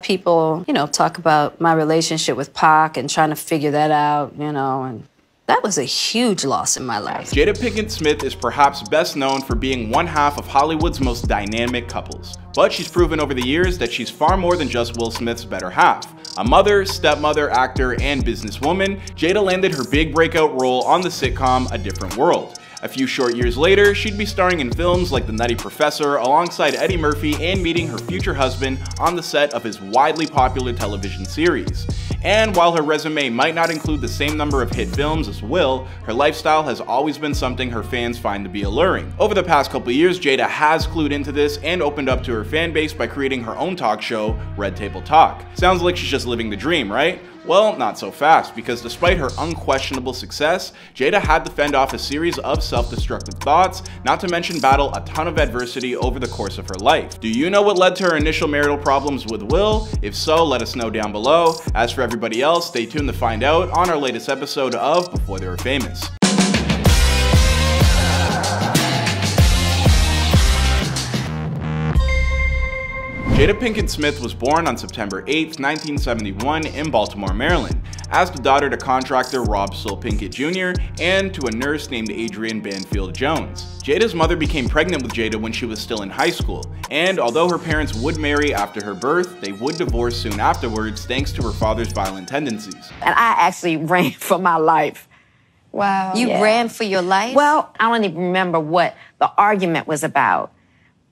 people, talk about my relationship with Pac and trying to figure that out, and that was a huge loss in my life. Jada Pinkett Smith is perhaps best known for being one half of Hollywood's most dynamic couples. But she's proven over the years that she's far more than just Will Smith's better half. A mother, stepmother, actor, and businesswoman, Jada landed her big breakout role on the sitcom A Different World. A few short years later, she'd be starring in films like The Nutty Professor alongside Eddie Murphy and meeting her future husband on the set of his widely popular television series. And while her resume might not include the same number of hit films as Will, her lifestyle has always been something her fans find to be alluring. Over the past couple of years, Jada has clued into this and opened up to her fan base by creating her own talk show, Red Table Talk. Sounds like she's just living the dream, right? Well, not so fast, because despite her unquestionable success, Jada had to fend off a series of self-destructive thoughts, not to mention battle a ton of adversity over the course of her life. Do you know what led to her initial marital problems with Will? If so, let us know down below. As for everybody else, stay tuned to find out on our latest episode of Before They Were Famous. Jada Pinkett Smith was born on September 8, 1971 in Baltimore, Maryland, as the daughter to contractor Rob Soul Pinkett Jr. and to a nurse named Adrienne Banfield Jones. Jada's mother became pregnant with Jada when she was still in high school, and although her parents would marry after her birth, they would divorce soon afterwards thanks to her father's violent tendencies. And I actually ran for my life. Wow. You ran for your life? Well, I don't even remember what the argument was about.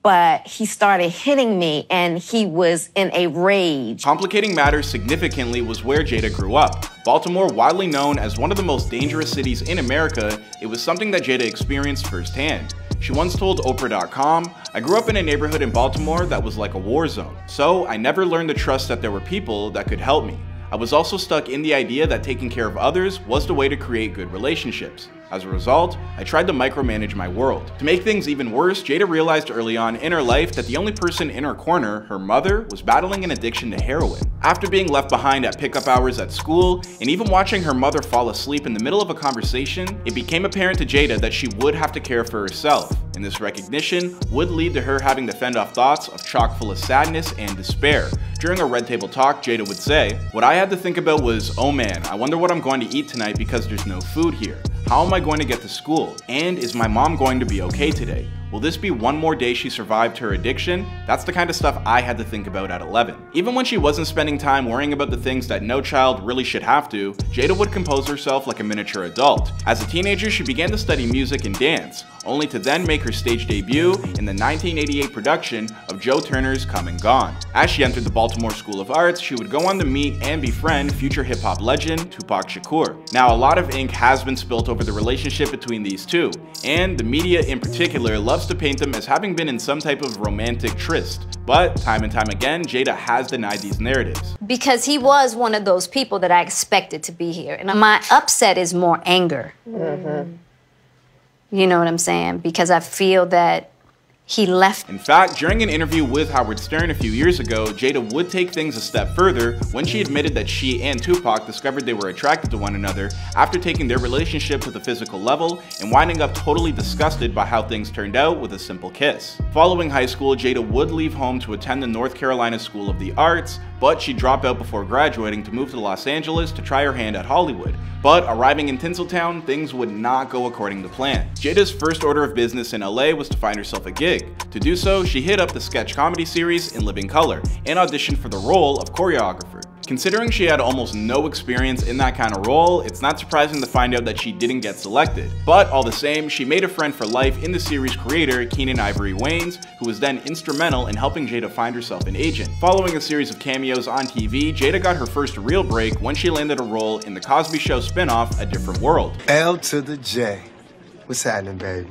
But he started hitting me, and he was in a rage. Complicating matters significantly was where Jada grew up. Baltimore, widely known as one of the most dangerous cities in America, it was something that Jada experienced firsthand. She once told Oprah.com, "I grew up in a neighborhood in Baltimore that was like a war zone, so I never learned to trust that there were people that could help me. I was also stuck in the idea that taking care of others was the way to create good relationships. As a result, I tried to micromanage my world." To make things even worse, Jada realized early on in her life that the only person in her corner, her mother, was battling an addiction to heroin. After being left behind at pickup hours at school, and even watching her mother fall asleep in the middle of a conversation, it became apparent to Jada that she would have to care for herself, and this recognition would lead to her having to fend off thoughts of chock full of sadness and despair. During a Red Table Talk, Jada would say, "What I had to think about was, oh man, I wonder what I'm going to eat tonight because there's no food here. How am I going to get to school? And is my mom going to be okay today? Will this be one more day she survived her addiction?" That's the kind of stuff I had to think about at 11. Even when she wasn't spending time worrying about the things that no child really should have to, Jada would compose herself like a miniature adult. As a teenager, she began to study music and dance, only to then make her stage debut in the 1988 production of Joe Turner's Come and Gone. As she entered the Baltimore School of Arts, she would go on to meet and befriend future hip-hop legend Tupac Shakur. Now, a lot of ink has been spilt over the relationship between these two, and the media in particular loves to paint them as having been in some type of romantic tryst. But time and time again, Jada has denied these narratives. Because he was one of those people that I expected to be here. And my upset is more anger. You know what I'm saying? Because I feel that he left. In fact, during an interview with Howard Stern a few years ago, Jada would take things a step further when she admitted that she and Tupac discovered they were attracted to one another after taking their relationship to the physical level and winding up totally disgusted by how things turned out with a simple kiss. Following high school, Jada would leave home to attend the North Carolina School of the Arts, but she'd drop out before graduating to move to Los Angeles to try her hand at Hollywood. But arriving in Tinseltown, things would not go according to plan. Jada's first order of business in LA was to find herself a gig. To do so, she hit up the sketch comedy series In Living Color and auditioned for the role of choreographer. Considering she had almost no experience in that kind of role, it's not surprising to find out that she didn't get selected. But all the same, she made a friend for life in the series creator, Keenen Ivory Wayans, who was then instrumental in helping Jada find herself an agent. Following a series of cameos on TV, Jada got her first real break when she landed a role in the Cosby Show spinoff, A Different World. L to the J. What's happening, baby?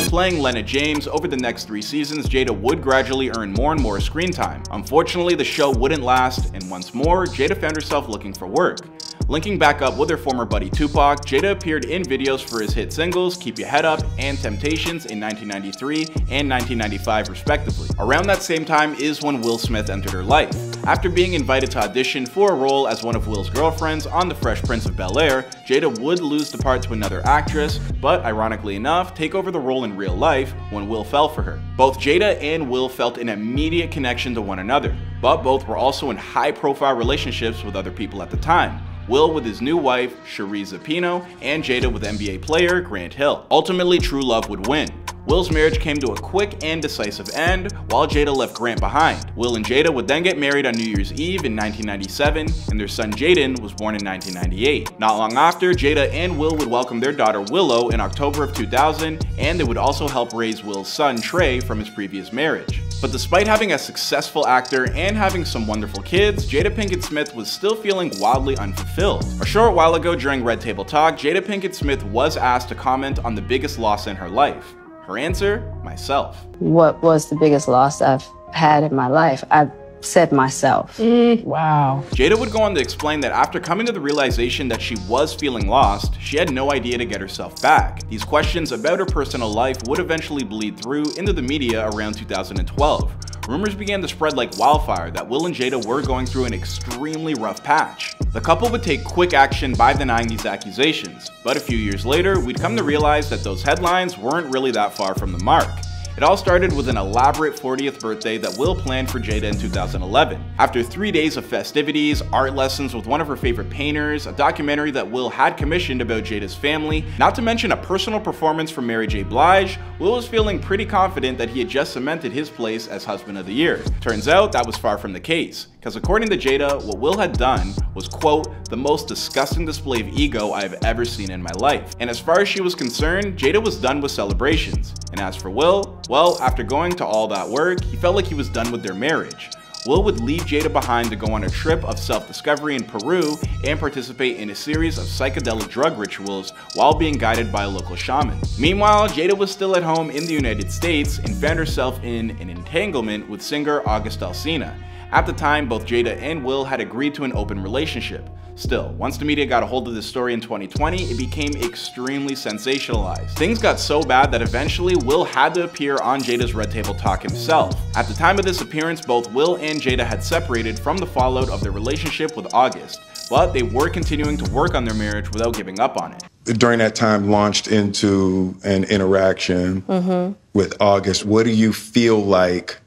Playing Lena James, over the next 3 seasons, Jada would gradually earn more and more screen time. Unfortunately, the show wouldn't last, and once more, Jada found herself looking for work. Linking back up with her former buddy Tupac, Jada appeared in videos for his hit singles Keep Your Head Up and Temptations in 1993 and 1995 respectively. Around that same time is when Will Smith entered her life. After being invited to audition for a role as one of Will's girlfriends on The Fresh Prince of Bel-Air, Jada would lose the part to another actress, but ironically enough, take over the role in real life when Will fell for her. Both Jada and Will felt an immediate connection to one another, but both were also in high-profile relationships with other people at the time. Will with his new wife, Cherise Zapino, and Jada with NBA player Grant Hill. Ultimately, true love would win. Will's marriage came to a quick and decisive end, while Jada left Grant behind. Will and Jada would then get married on New Year's Eve in 1997, and their son Jaden was born in 1998. Not long after, Jada and Will would welcome their daughter Willow in October of 2000, and they would also help raise Will's son Trey from his previous marriage. But despite having a successful actor and having some wonderful kids, Jada Pinkett Smith was still feeling wildly unfulfilled. A short while ago during Red Table Talk, Jada Pinkett Smith was asked to comment on the biggest loss in her life. Her answer, myself. What was the biggest loss I've had in my life? I said myself. Wow. Jada would go on to explain that after coming to the realization that she was feeling lost, she had no idea to get herself back. These questions about her personal life would eventually bleed through into the media around 2012. Rumors began to spread like wildfire that Will and Jada were going through an extremely rough patch. The couple would take quick action by denying these accusations, but a few years later, we'd come to realize that those headlines weren't really that far from the mark. It all started with an elaborate 40th birthday that Will planned for Jada in 2011. After 3 days of festivities, art lessons with one of her favorite painters, a documentary that Will had commissioned about Jada's family, not to mention a personal performance from Mary J. Blige, Will was feeling pretty confident that he had just cemented his place as husband of the year. Turns out that was far from the case, because according to Jada, what Will had done was, quote, the most disgusting display of ego I have ever seen in my life. And as far as she was concerned, Jada was done with celebrations. And as for Will, well, after going to all that work, he felt like he was done with their marriage. Will would leave Jada behind to go on a trip of self-discovery in Peru and participate in a series of psychedelic drug rituals while being guided by a local shaman. Meanwhile, Jada was still at home in the United States and found herself in an entanglement with singer August Alsina. At the time, both Jada and Will had agreed to an open relationship. Still, once the media got a hold of this story in 2020, it became extremely sensationalized. Things got so bad that eventually Will had to appear on Jada's Red Table Talk himself. At the time of this appearance, both Will and Jada had separated from the fallout of their relationship with August, but they were continuing to work on their marriage without giving up on it. During that time, launched into an interaction with August. What do you feel like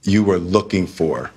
you were looking for?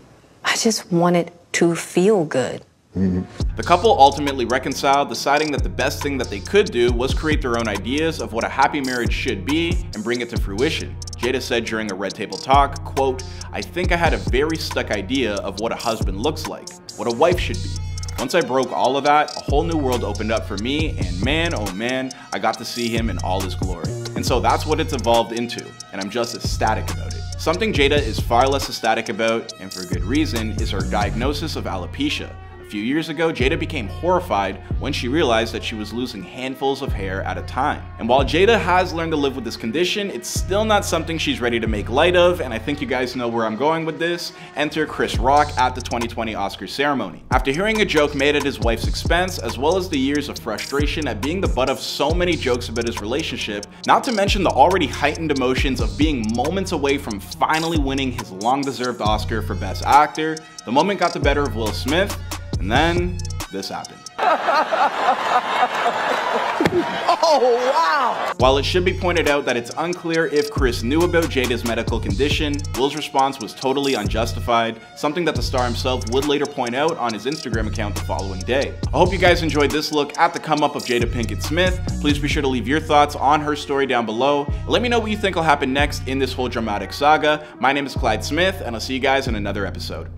I just wanted to feel good. The couple ultimately reconciled, deciding that the best thing that they could do was create their own ideas of what a happy marriage should be and bring it to fruition. Jada said during a Red Table Talk, quote, I think I had a very stuck idea of what a husband looks like, what a wife should be. Once I broke all of that, a whole new world opened up for me, and man, oh man, I got to see him in all his glory. And so that's what it's evolved into, and I'm just ecstatic about it. Something Jada is far less ecstatic about, and for good reason, is her diagnosis of alopecia. A few years ago, Jada became horrified when she realized that she was losing handfuls of hair at a time. And while Jada has learned to live with this condition, it's still not something she's ready to make light of, and I think you guys know where I'm going with this. Enter Chris Rock at the 2020 Oscars ceremony. After hearing a joke made at his wife's expense, as well as the years of frustration at being the butt of so many jokes about his relationship, not to mention the already heightened emotions of being moments away from finally winning his long-deserved Oscar for Best Actor, the moment got the better of Will Smith, and then this happened. Oh, wow! While it should be pointed out that it's unclear if Chris knew about Jada's medical condition, Will's response was totally unjustified, something that the star himself would later point out on his Instagram account the following day. I hope you guys enjoyed this look at the come up of Jada Pinkett Smith. Please be sure to leave your thoughts on her story down below. Let me know what you think will happen next in this whole dramatic saga. My name is Clyde Smith, and I'll see you guys in another episode.